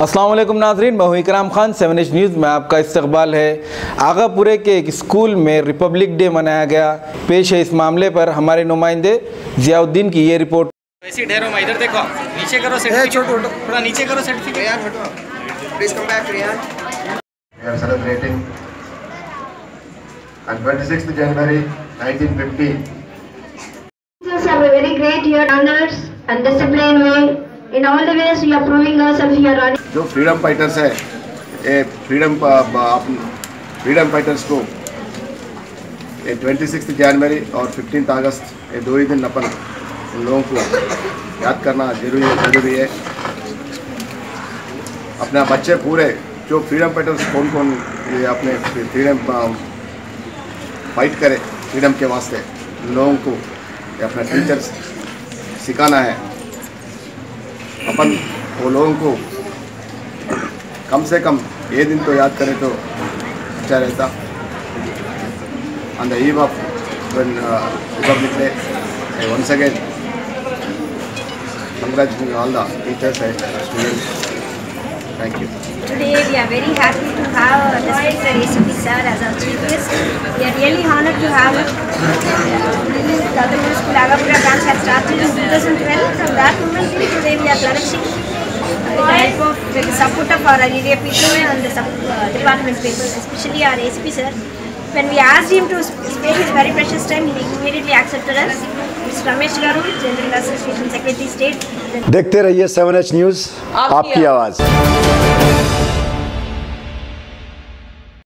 अस्सलाम वालेकुम नाज़रीन, मैं हूं इकराम खान। 7H न्यूज़ में आपका इस्तकबाल है। आगापुरे के एक स्कूल में रिपब्लिक डे मनाया गया। पेश है इस मामले पर हमारे नुमाइंदे जियाउद्दीन की ये रिपोर्ट। ऐसी ढेरों में इधर देखो, नीचे करो सर्टिफिकेट, थोड़ा नीचे करो certificate. Please come back Riyan. We are celebrating on 26th January 1950. Teachers have a very great year, standards and discipline way. In all the ways, we are proving ourselves here. जो फ्रीडम फाइटर्स है, ये freedom fighters को ये 26 जनवरी और 15 अगस्त ये 2 ही दिन अपन उन लोगों को याद करना जरूरी है। अपने बच्चे पूरे जो फ्रीडम फाइटर्स कौन ये अपने फ्रीडम फाइट करे फ्रीडम के वास्ते लोगों को ये अपना टीचर्स सिखाना है। अपन वो लोगों को कम से कम ये दिन तो याद करें तो अच्छा रहता। On the eve of Republic day, once again congratulating all the teachers and students. Thank you. Today we are very happy to have respected ACP sir as our chief guest. We are really honored to have him. The Middle School Agapura branch has started in 2012. From that moment till today we are flourishing with the support of our area people and the department people, especially our ACP sir. When we asked him to spare his very precious time, he immediately accepted us. Mr. Ramesh Garu, General Association Secretary State. देखते रहिए 7H news, आपकी आवाज़।